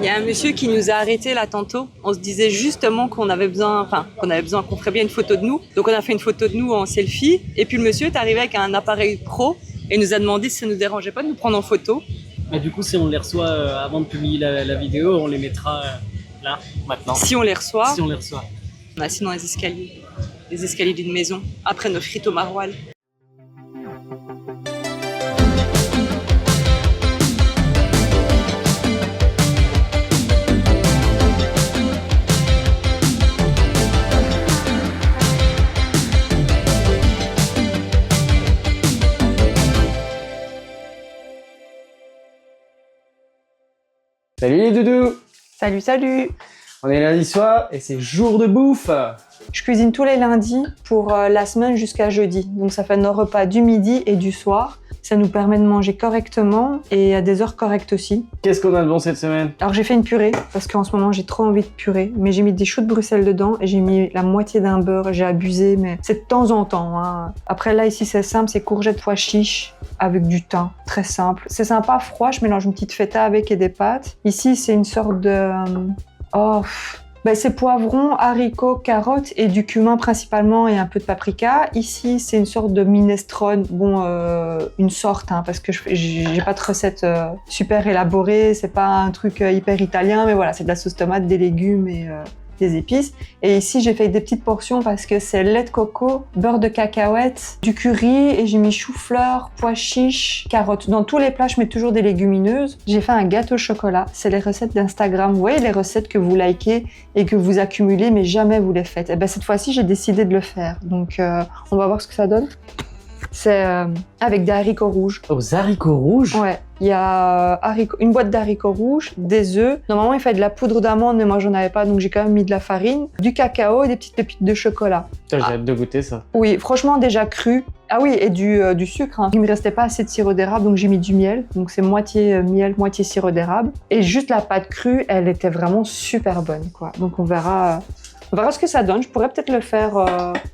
Il y a un monsieur qui nous a arrêtés là tantôt. On se disait justement qu'on ferait bien une photo de nous. Donc on a fait une photo de nous en selfie. Et puis le monsieur est arrivé avec un appareil pro et nous a demandé si ça nous dérangeait pas de nous prendre en photo. Mais du coup, si on les reçoit avant de publier la vidéo, on les mettra là, maintenant. Si on les reçoit. Si on les reçoit. On est assis dans les escaliers d'une maison, après nos frites au maroilles. Salut les doudous! Salut, salut! On est lundi soir et c'est jour de bouffe! Je cuisine tous les lundis pour la semaine jusqu'à jeudi. Donc ça fait nos repas du midi et du soir. Ça nous permet de manger correctement et à des heures correctes aussi. Qu'est-ce qu'on a de bon cette semaine? Alors j'ai fait une purée parce qu'en ce moment j'ai trop envie de purée. Mais j'ai mis des choux de Bruxelles dedans et j'ai mis la moitié d'un beurre. J'ai abusé, mais c'est de temps en temps. Hein. Après là ici c'est simple, c'est courgettes pois chiches avec du thym. Très simple. C'est sympa froid, je mélange une petite feta avec et des pâtes. Ici c'est une sorte de... c'est poivrons, haricots, carottes et du cumin principalement et un peu de paprika. Ici, c'est une sorte de minestrone. Une sorte, hein, parce que j'ai pas de recette super élaborée. C'est pas un truc hyper italien, mais voilà, c'est de la sauce tomate, des légumes et des épices. Et ici, j'ai fait des petites portions parce que c'est lait de coco, beurre de cacahuète, du curry et j'ai mis chou-fleur, pois chiches, carottes. Dans tous les plats, je mets toujours des légumineuses. J'ai fait un gâteau au chocolat. C'est les recettes d'Instagram. Vous voyez les recettes que vous likez et que vous accumulez, mais jamais vous les faites. Et ben cette fois-ci, j'ai décidé de le faire. Donc, on va voir ce que ça donne. C'est avec des haricots rouges. Aux haricots rouges? Ouais, il y a une boîte d'haricots rouges, des œufs. Normalement, il fallait de la poudre d'amande, mais moi, j'en avais pas, donc j'ai quand même mis de la farine, du cacao et des petites pépites de chocolat. J'ai hâte de goûter ça. Oui, franchement, déjà cru. Ah oui, et du sucre. Hein. Il me restait pas assez de sirop d'érable, donc j'ai mis du miel. Donc c'est moitié miel, moitié sirop d'érable. Et juste la pâte crue, elle était vraiment super bonne, quoi. Donc on verra ce que ça donne. Je pourrais peut-être le faire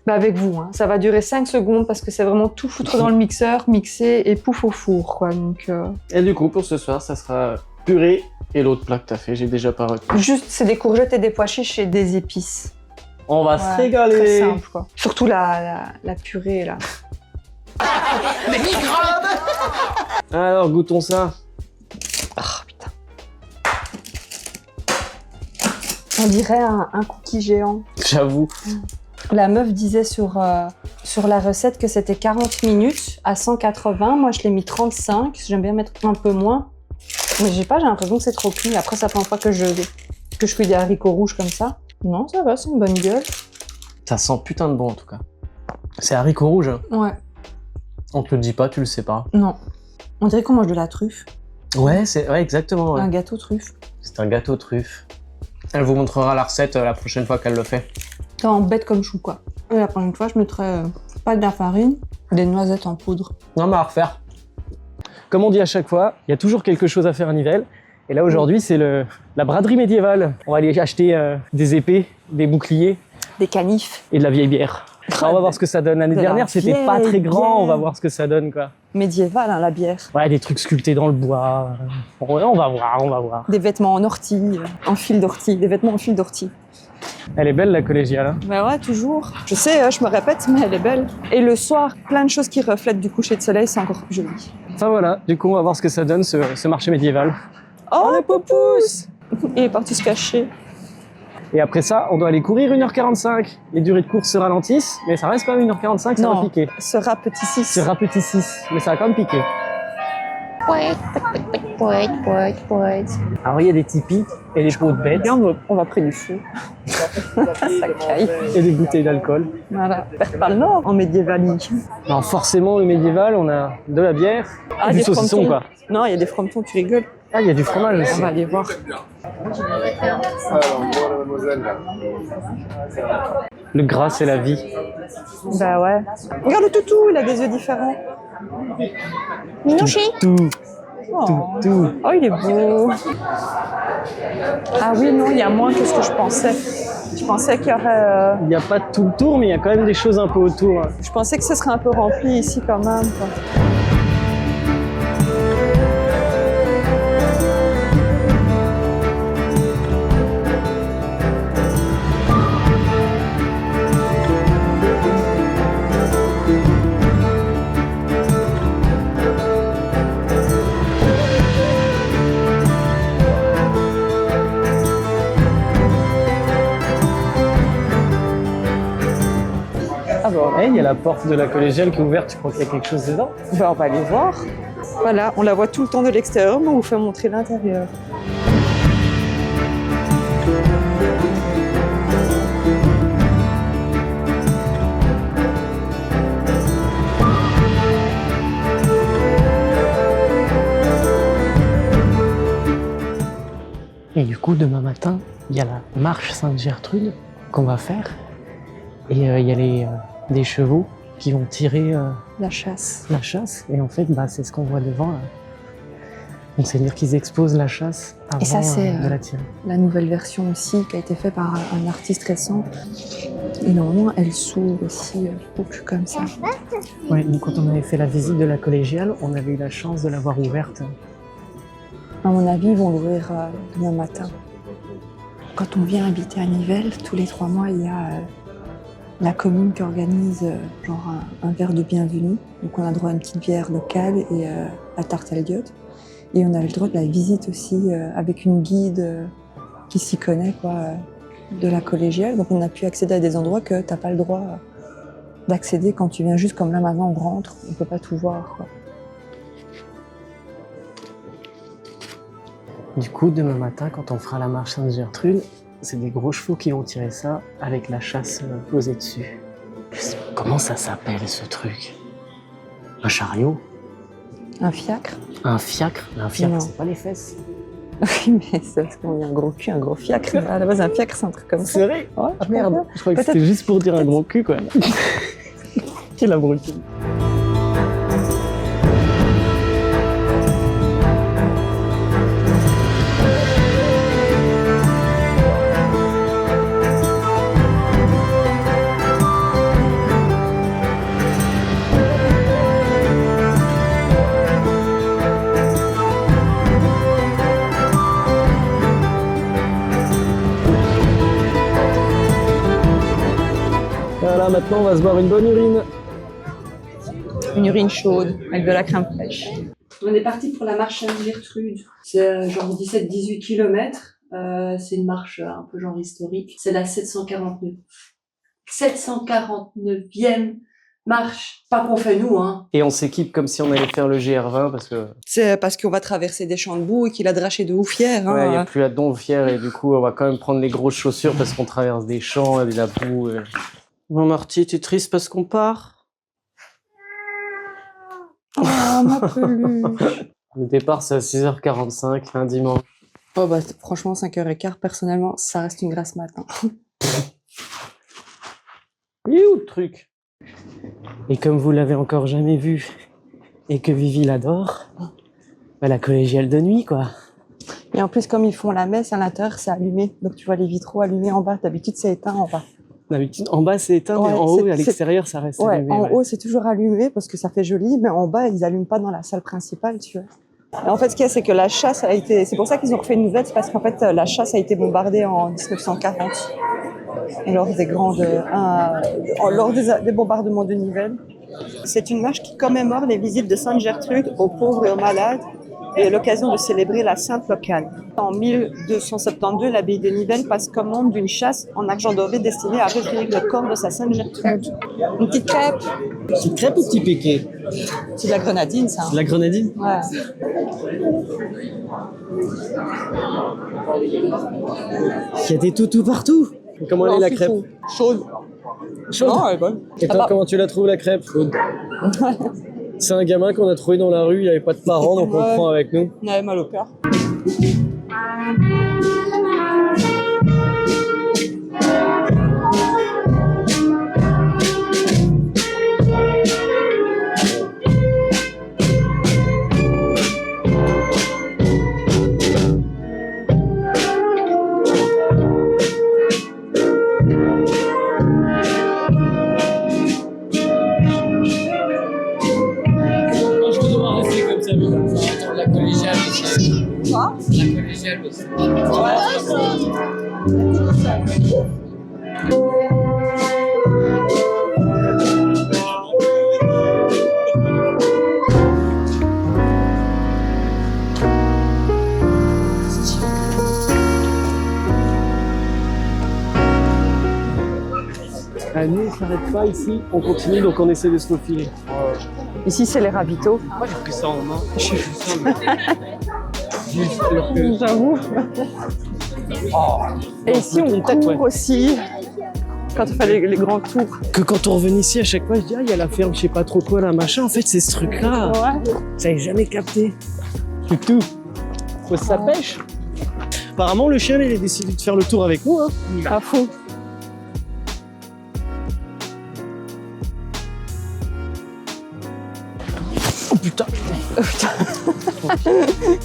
avec vous. Hein. Ça va durer 5 secondes parce que c'est vraiment tout foutre dans le mixeur, mixer et pouf au four, quoi. Donc, Et du coup, pour ce soir, ça sera purée et l'autre plat que t'as fait, j'ai déjà pas retenu. Juste, c'est des courgettes et des pois chiches et des épices. On va se régaler! Très simple, quoi. Surtout la purée, là. Les microbes! Alors, goûtons ça. Putain. On dirait un cookie géant. J'avoue. La meuf disait sur la recette que c'était 40 minutes à 180. Moi, je l'ai mis 35. J'aime bien mettre un peu moins. Mais j'ai l'impression que c'est trop cuit. Après, c'est la première fois que je cuis des haricots rouges comme ça. Non, ça va, c'est une bonne gueule. Ça sent putain de bon, en tout cas. C'est haricots rouges. Hein. Ouais. On te le dit pas, tu le sais pas. Non. On dirait qu'on mange de la truffe. Ouais, exactement. Ouais. Un gâteau truffe. C'est un gâteau truffe. Elle vous montrera la recette la prochaine fois qu'elle le fait. C'est en bête comme chou, quoi. Et la prochaine fois, je mettrai pas de la farine, des noisettes en poudre. Non, mais à refaire. Comme on dit à chaque fois, il y a toujours quelque chose à faire à Nivelles. Et là, aujourd'hui, c'est la braderie médiévale. On va aller acheter des épées, des boucliers. Des canifs. Et de la vieille bière. Alors, on va voir ce que ça donne. L'année dernière, c'était pas très grand. Bière. On va voir ce que ça donne, quoi. Médiévale, hein, la bière. Ouais, des trucs sculptés dans le bois. Ouais, on va voir. Des vêtements en ortie, en fil d'ortie. Des vêtements en fil d'ortie. Elle est belle, la collégiale. Hein. Bah ouais, toujours. Je sais, je me répète, mais elle est belle. Et le soir, plein de choses qui reflètent du coucher de soleil, c'est encore plus joli. Enfin voilà, du coup, on va voir ce que ça donne, ce marché médiéval. Oh, le popousse! Il est parti se cacher. Et après ça, on doit aller courir 1h45. Les durées de course se ralentissent, mais ça reste quand même 1h45, ça va piquer. Se rapetissent. Se rapetissent, mais ça va quand même piquer. Alors il y a des tipis et des pots de bêtes. On va près du feu. Ça caille. Et des bouteilles d'alcool. Voilà. Perd pas le nord en médiévali. Alors forcément, le médiéval, on a de la bière, et du saucisson, quoi. Non, il y a des fromentons, tu rigoles. Ah, il y a du fromage aussi. On va aller voir. Le gras, c'est la vie. Bah ouais. Regarde le toutou, il a des yeux différents. Minouchi. Tout. Oh, il est beau. Ah oui, non, il y a moins que ce que je pensais. Je pensais qu'il y aurait... Il n'y a pas tout le tour, mais il y a quand même des choses un peu autour. Je pensais que ce serait un peu rempli ici quand même, quoi. bon. Eh, il y a la porte de la collégiale qui est ouverte, tu crois qu'il y a quelque chose dedans? Ben, on va aller voir. Voilà, on la voit tout le temps de l'extérieur, mais on vous fait montrer l'intérieur. Et du coup, demain matin, il y a la marche Sainte-Gertrude qu'on va faire. Et il y a des chevaux qui vont tirer La chasse. la chasse. Et en fait, bah, c'est ce qu'on voit devant. Là. Donc, c'est-à-dire qu'ils exposent la chasse avant Et ça, c'est, de la tirer. La nouvelle version aussi, qui a été faite par un artiste récent. Et normalement, elle s'ouvre aussi comme ça. Ouais, donc quand on avait fait la visite de la collégiale, on avait eu la chance de la voir ouverte. À mon avis, ils vont l'ouvrir demain matin. Quand on vient habiter à Nivelles, tous les 3 mois, il y a la commune qui organise un verre de bienvenue. Donc on a droit à une petite bière locale et la tarte à l'idiote. Et on avait le droit de la visite aussi avec une guide qui s'y connaît de la collégiale. Donc on a pu accéder à des endroits que tu n'as pas le droit d'accéder quand tu viens juste comme là maintenant on rentre. On ne peut pas tout voir. Du coup, demain matin, quand on fera la marche Sainte-Gertrude, c'est des gros chevaux qui vont tirer ça avec la chasse posée dessus. Comment ça s'appelle ce truc? Un chariot? Un fiacre? Un fiacre? Un fiacre, Non. c'est pas les fesses. Oui, mais c'est parce qu'on dit un gros cul, un gros fiacre. À la base, un fiacre, c'est un truc comme ça. C'est vrai? Ouais, Ah merde, je croyais que Peut-être- c'était juste pour dire un gros cul, quoi. Quel abruti. Voilà, maintenant on va se boire une bonne urine. Une urine chaude avec de la crème fraîche. On est parti pour la marche Sainte-Gertrude. C'est genre 17-18 km. C'est une marche un peu genre historique. C'est la 749e marche. Pas qu'on fait nous, hein. Et on s'équipe comme si on allait faire le GR20 parce que C'est parce qu'on va traverser des champs de boue et qu'il a draché de ouf hier. ouais, il n'y a Hein. plus la Donfière et du coup on va quand même prendre les grosses chaussures parce qu'on traverse des champs et de la boue. Bon Marty, tu es triste parce qu'on part? Oh, ma peluche. Le départ c'est à 6h45 un dimanche. Oh bah franchement 5h15, personnellement, ça reste une grasse matin. Il est où le truc? Et comme vous l'avez encore jamais vu et que Vivi l'adore, bah, la collégiale de nuit quoi. Et en plus, comme ils font la messe, à l'intérieur, c'est allumé. Donc tu vois les vitraux allumés en bas. D'habitude, c'est éteint en bas. D'habitude en bas c'est éteint Ouais, mais en haut c'est- à l'extérieur ça reste Ouais, allumé. en ouais. haut, c'est toujours allumé parce que ça fait joli, mais en bas, ils allument pas dans la salle principale, tu vois. Et en fait, ce qu'il y a, c'est que la chasse a été... C'est pour ça qu'ils ont refait une nouvelle, c'est parce qu'en fait, la chasse a été bombardée en 1940. Lors des lors des bombardements de Nivelles. C'est une marche qui commémore les visites de Sainte-Gertrude aux pauvres et aux malades et à l'occasion de célébrer la sainte locale. En 1272, l'abbaye de Nivelles passe commande d'une chasse en argent doré destinée à recueillir le corps de sa Sainte Gertrude. Une petite crêpe. Petite crêpe ou petit piqué? C'est de la grenadine, ça. De la grenadine? Ouais. Il y a des toutous partout. Comment elle est la crêpe? Chaude. Chaude. Non, elle est bonne. Et toi, Ah bah. comment tu la trouves la crêpe? C'est un gamin qu'on a trouvé dans la rue, il n'y avait pas de parents, donc on le Ouais. prend avec nous. On avait mal au cœur. Je vais devoir rester comme ça, mais comme ça. Attends, la collégiale aussi. Quoi? La collégiale aussi. nous, on s'arrête pas ici, on continue, donc on essaie de se faufiler. Ici, c'est les ravitaux. Moi, j'ai pris ça en main. J'avoue. Et ici, on court aussi. Quand on fait les grands tours. Que quand on revenait ici, à chaque fois, je dis, ah, il y a la ferme, je sais pas trop quoi, là, machin. En fait, c'est ce truc-là. Ouais. J'avais jamais capté. C'est tout. Faut que ça pêche. Apparemment, le chien, il a décidé de faire le tour avec nous. Hein. Pas faux. Oh putain.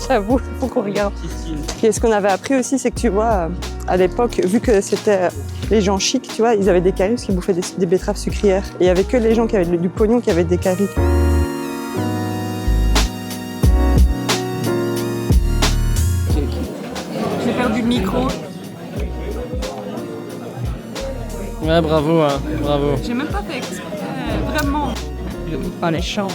J'avoue, il faut qu'on regarde. Et ce qu'on avait appris aussi, c'est que tu vois, à l'époque, vu que c'était les gens chics, tu vois, ils avaient des caries parce qu'ils bouffaient des betteraves sucrières. Et il n'y avait que les gens qui avaient du pognon qui avaient des caries. J'ai perdu le micro. Ouais, bravo, hein, bravo. J'ai même pas fait exprès, vraiment. Je ne pas les champs.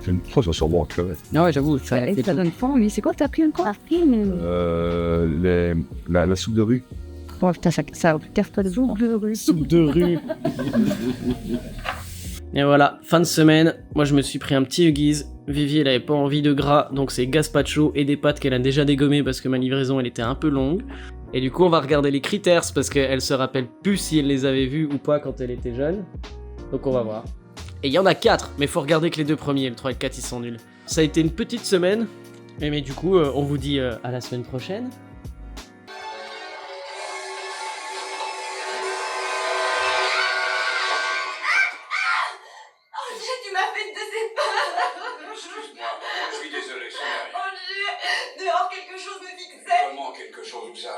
C'est une chose sur mon cœur. Ah ouais, j'avoue, ça donne faim, mais c'est quoi que t'as pris encore? La soupe de rue. Oh putain, ça casse-toi les os. Soupe de rue. Et voilà, fin de semaine. Moi, je me suis pris un petit Huggies. Vivi, elle avait pas envie de gras, donc c'est gazpacho et des pâtes qu'elle a déjà dégommées parce que ma livraison, elle était un peu longue. Et du coup, on va regarder les critères parce qu'elle se rappelle plus si elle les avait vus ou pas quand elle était jeune. Donc on va voir. Et il y en a 4, mais faut regarder que les 2 premiers, le 3 et le 4 ils sont nuls. Ça a été une petite semaine, mais du coup on vous dit à la semaine prochaine. Tu m'as fait de ces peurs. Excuse-moi, je suis désolé, c'est rien. Oh Dieu, dehors quelque chose me fixait. Comment quelque chose, ça